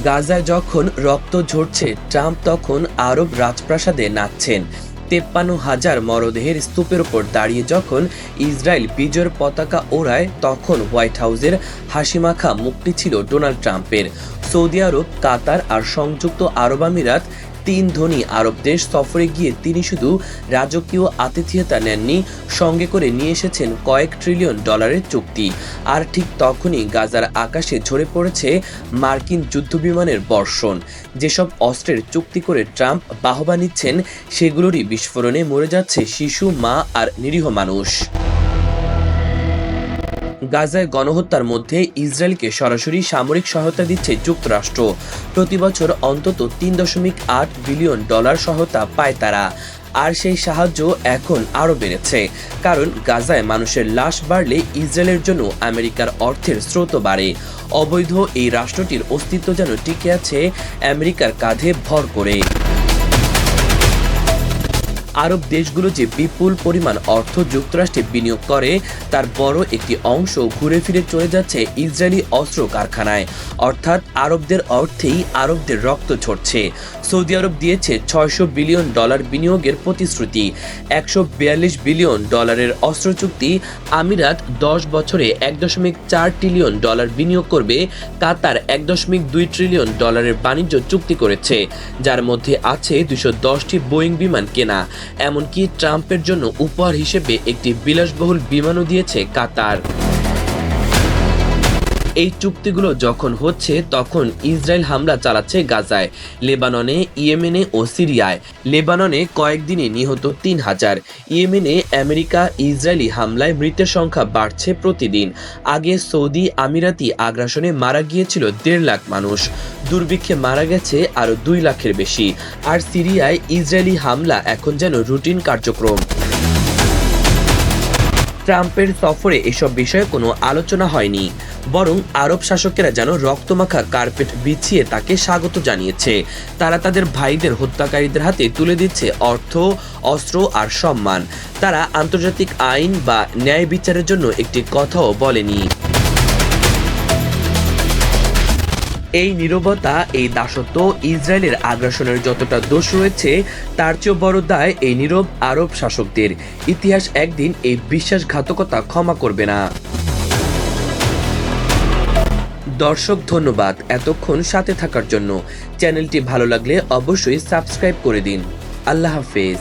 গাজায় যখন রক্ত ঝরছে, ট্রাম্প তখন আরব রাজপ্রাসাদে নাচছেন। ৫৩,০০০ মরদেহের স্তূপের ওপর দাঁড়িয়ে যখন ইসরায়েল বিজয়ের পতাকা ওড়ায়, তখন হোয়াইট হাউসের হাসিমাখা মুখটি ছিল ডোনাল্ড ট্রাম্পের। সৌদি আরব, কাতার আর সংযুক্ত আরব আমিরাত, তিন ধনী আরব দেশ সফরে গিয়ে তিনি শুধু রাজকীয় আতিথেয়তা নেননি, সঙ্গে করে নিয়ে এসেছেন কয়েক ট্রিলিয়ন ডলারের চুক্তি। আর ঠিক তখনই গাজার আকাশে ঝরে পড়েছে মার্কিন যুদ্ধবিমানের বর্ষণ। যেসব অস্ত্রের চুক্তি করে ট্রাম্প বাহবা নিচ্ছেন, সেগুলোরই বিস্ফোরণে মরে যাচ্ছে শিশু, মা আর নিরীহ মানুষ। গাজায় গণহত্যার মধ্যে ইসরায়েলকে সরাসরি সামরিক সহায়তা দিচ্ছে যুক্তরাষ্ট্র। প্রতি বছর অন্তত ৩.৮ বিলিয়ন ডলার সহায়তা পায় তারা। আর সেই সাহায্য এখন আরও বেড়েছে, কারণ গাজায় মানুষের লাশ বাড়লে ইসরায়েলের জন্য আমেরিকার অর্থের স্রোত বাড়ে। অবৈধ এই রাষ্ট্রটির অস্তিত্ব যেন টিকে আছে আমেরিকার কাঁধে ভর করে। আরব দেশগুলো যে বিপুল পরিমাণ অর্থ যুক্তরাষ্ট্রে বিনিয়োগ করে, তার বড় একটি অংশ ঘুরে ফিরে চলে যাচ্ছে ইসরায়েলি অস্ত্র কারখানায়। অর্থাৎ আরবদের অর্থেই আরবদের রক্ত ঝরছে। সৌদি আরব দিয়েছে ৬০০ বিলিয়ন ডলার বিনিয়োগের প্রতিশ্রুতি, ১৪২ বিলিয়ন ডলারের অস্ত্র চুক্তি। আমিরাত ১০ বছরে ১.৪ ট্রিলিয়ন ডলার বিনিয়োগ করবে। কাতার ১.২ ট্রিলিয়ন ডলারের বাণিজ্য চুক্তি করেছে, যার মধ্যে আছে ২১০টি বোয়িং বিমান কেনা। এমনকি ট্রাম্পের জন্য উপহার হিসেবে একটি বিলাসবহুল বিমানও দিয়েছে কাতার। এই চুক্তিগুলো যখন হচ্ছে, তখন ইসরায়েল হামলা চালাচ্ছে গাজায়, লেবাননে, ইয়েমেনে ও সিরিয়ায়। লেবাননে কয়েকদিনে নিহত ৩,০০০। ইয়েমেনে আমেরিকা ইসরায়েলি হামলায় মৃতের সংখ্যা বাড়ছে প্রতিদিন। আগে সৌদি আমিরাতি আগ্রাসনে মারা গিয়েছিল ১.৫ লাখ মানুষ, দুর্ভিক্ষে মারা গেছে আরও ২ লাখের বেশি। আর সিরিয়ায় ইসরায়েলি হামলা এখন যেন রুটিন কার্যক্রম। ট্রাম্পের সফরে এসব বিষয়ে কোনো আলোচনা হয়নি, বরং আরব শাসকেরা যেন রক্তমাখা কার্পেট বিছিয়ে তাকে স্বাগত জানিয়েছে। তারা তাদের ভাইদের হত্যাকারীদের হাতে তুলে দিচ্ছে অর্থ, অস্ত্র আর সম্মান। তারা আন্তর্জাতিক আইন বা ন্যায় বিচারের জন্য একটি কথাও বলেনি। এই নীরবতা, এই দাসত্ব ইসরায়েলের আগ্রাসনের যতটা দোষ রয়েছে, তার চেয়েও বড় দায় এই নীরব আরব শাসকদের। ইতিহাস একদিন এই বিশ্বাসঘাতকতা ক্ষমা করবে না। দর্শক, ধন্যবাদ এতক্ষণ সাথে থাকার জন্য। চ্যানেলটি ভালো লাগলে অবশ্যই সাবস্ক্রাইব করে দিন। আল্লাহ হাফেজ।